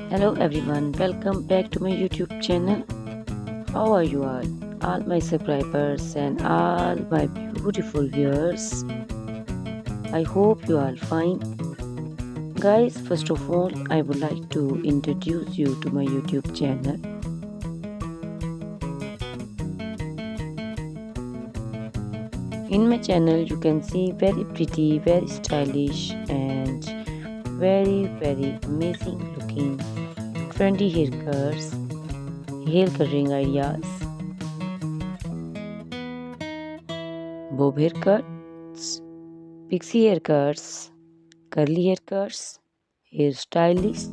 Hello everyone, welcome back to my YouTube channel. How are you all my subscribers and all my beautiful viewers? I hope you are fine. Guys, first of all, I would like to introduce you to my YouTube channel. In my channel, you can see very pretty, very stylish and very amazing looking trendy haircuts, hair coloring ideas, bob haircuts, pixie haircuts, curly haircuts, hairstyles,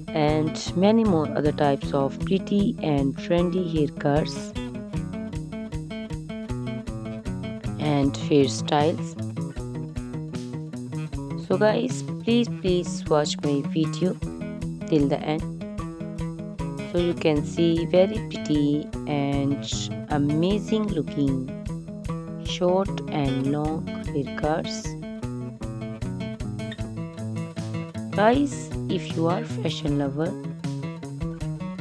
and many more other types of pretty and trendy haircuts and hairstyles. So guys, please watch my video till the end so you can see very pretty and amazing looking short and long haircuts. Guys, if you are fashion lover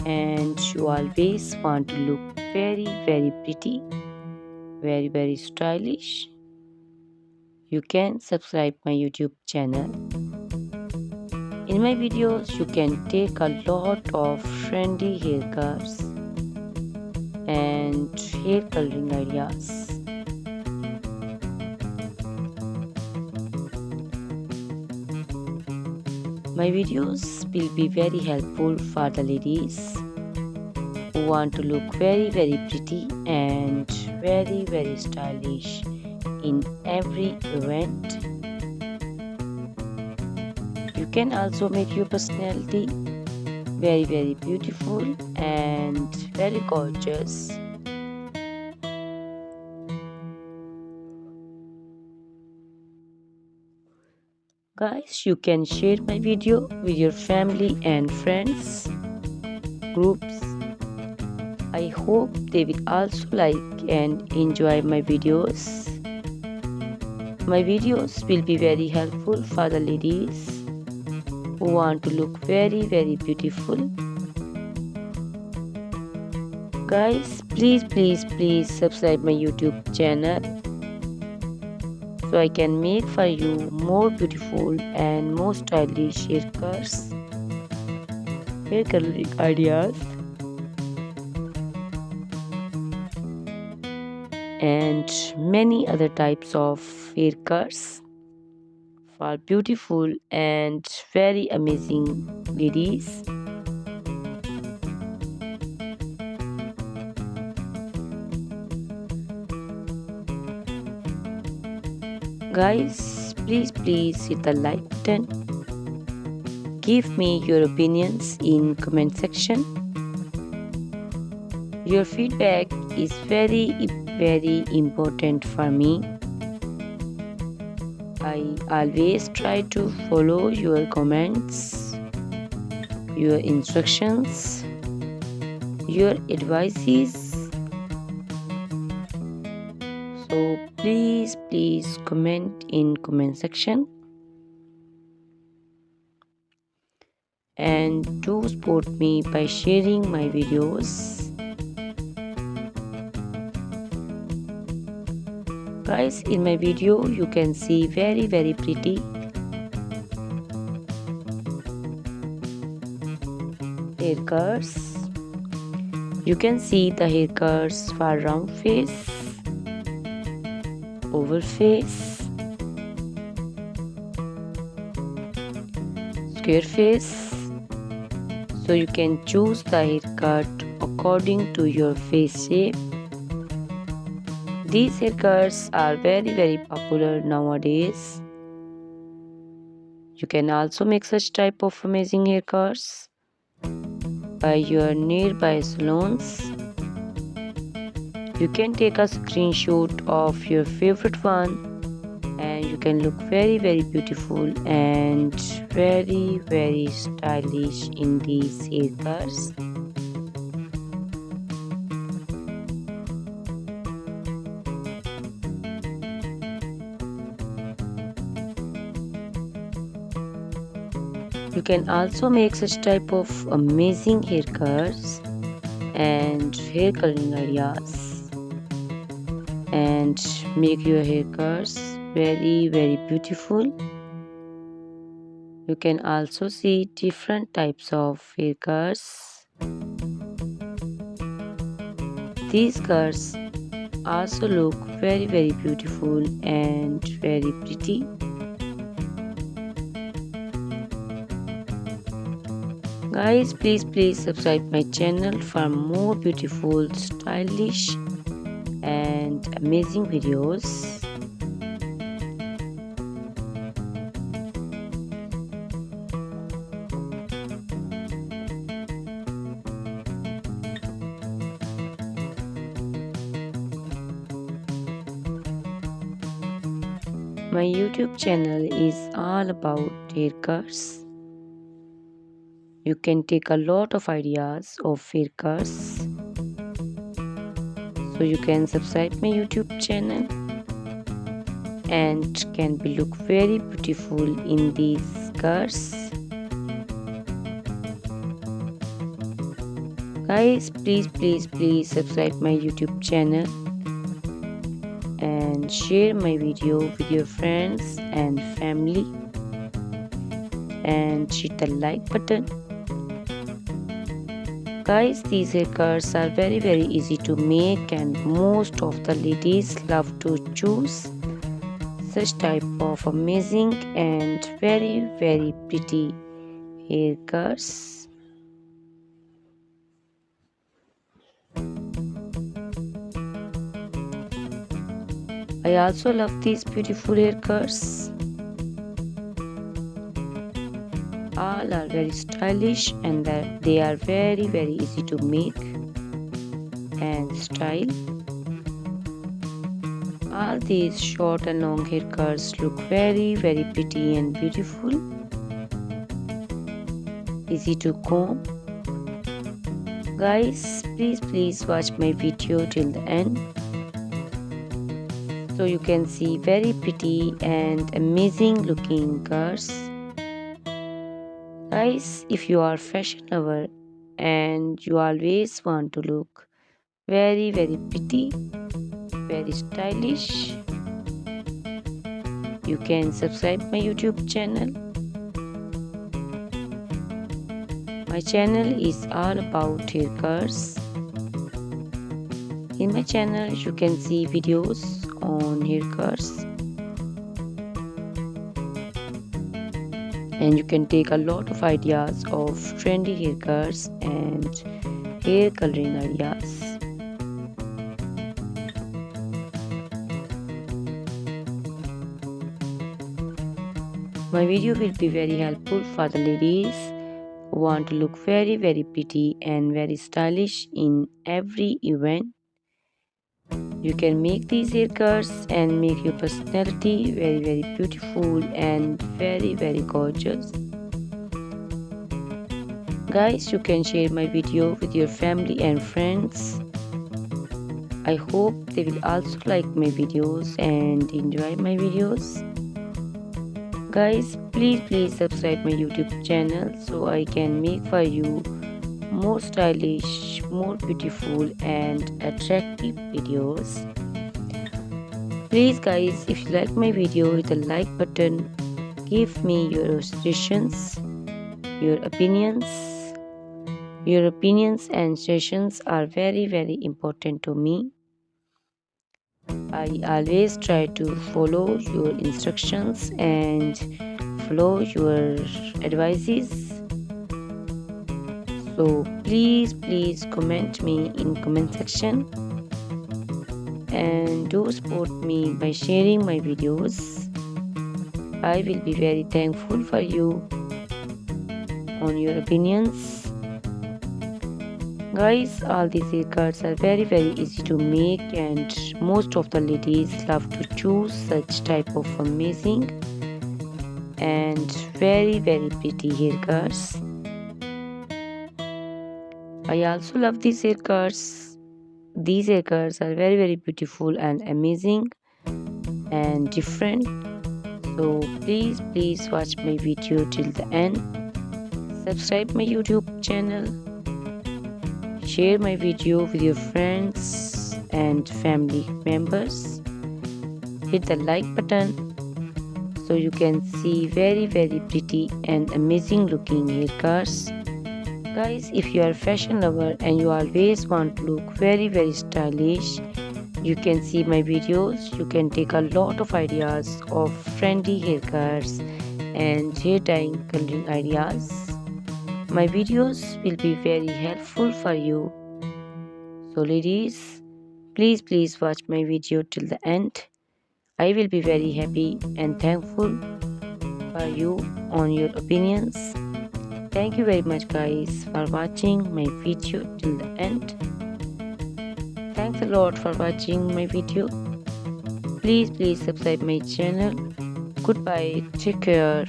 and you always want to look very pretty, very stylish, you can subscribe my YouTube channel. In my videos, you can take a lot of trendy haircuts and hair coloring ideas. My videos will be very helpful for the ladies who want to look very pretty and very stylish in every event. You can also make your personality very beautiful and very gorgeous. Guys, you can share my video with your family and friends groups. I hope they will also like and enjoy my videos. My videos will be very helpful for the ladies who want to look very beautiful. Guys, please subscribe my YouTube channel so I can make for you more beautiful and more stylish haircuts, hair coloring ideas, and many other types of haircuts for beautiful and very amazing ladies. Guys, please hit the like button. Give me your opinions in comment section. Your feedback is very important for me. I always try to follow your comments, your instructions, your advices. So please comment in comment section and do support me by sharing my videos. Guys, in my video you can see very pretty haircuts. You can see the haircuts for round face, oval face, square face. So you can choose the haircut according to your face shape. These haircuts are very popular nowadays. You can also make such type of amazing haircuts by your nearby salons. You can take a screenshot of your favorite one and you can look very beautiful and very stylish in these haircuts. You can also make such type of amazing haircuts and hair coloring ideas and make your haircuts very beautiful. You can also see different types of haircuts. These cuts also look very beautiful and very pretty. Guys, please subscribe my channel for more beautiful, stylish and amazing videos. My YouTube channel is all about haircuts. You can take a lot of ideas of haircuts. So you can subscribe my YouTube channel and can be look very beautiful in these cuts. Guys, please subscribe my YouTube channel and share my video with your friends and family and hit the like button. Guys, these haircuts are very easy to make and most of the ladies love to choose such type of amazing and very pretty haircuts. I also love these beautiful haircuts. All are very stylish and they are very easy to make and style. All these short and long haircuts look very pretty and beautiful. Easy to comb. Guys, please watch my video till the end so you can see very pretty and amazing looking curls. Guys, if you are fashion lover and you always want to look very pretty, very stylish, you can subscribe my YouTube channel. My channel is all about haircuts. In my channel you can see videos on haircuts and you can take a lot of ideas of trendy haircuts and hair coloring ideas. My video will be very helpful for the ladies who want to look very pretty and very stylish in every event. You can make these haircuts and make your personality very beautiful and very gorgeous. Guys, you can share my video with your family and friends. I hope they will also like my videos and enjoy my videos. Guys, please subscribe my YouTube channel so I can make for you more stylish, more beautiful and attractive videos. Please guys, if you like my video, hit the like button. Give me your suggestions, your opinions. Your opinions and suggestions are very important to me. I always try to follow your instructions and follow your advices. So please comment me in comment section and do support me by sharing my videos. I will be very thankful for you on your opinions. Guys, all these haircuts are very easy to make and most of the ladies love to choose such type of amazing and very pretty haircuts. I also love these haircuts. These haircuts are very beautiful and amazing and different. So please watch my video till the end subscribe my YouTube channel, share my video with your friends and family members, hit the like button so you can see very pretty and amazing looking haircuts. Guys, if you are a fashion lover and you always want to look very stylish, you can see my videos. You can take a lot of ideas of trendy haircuts and hair dyeing coloring ideas. My videos will be very helpful for you. So ladies, please watch my video till the end. I will be very happy and thankful for you on your opinions. Thank you very much guys for watching my video till the end. Thanks a lot for watching my video. Please subscribe my channel. Goodbye. Take care.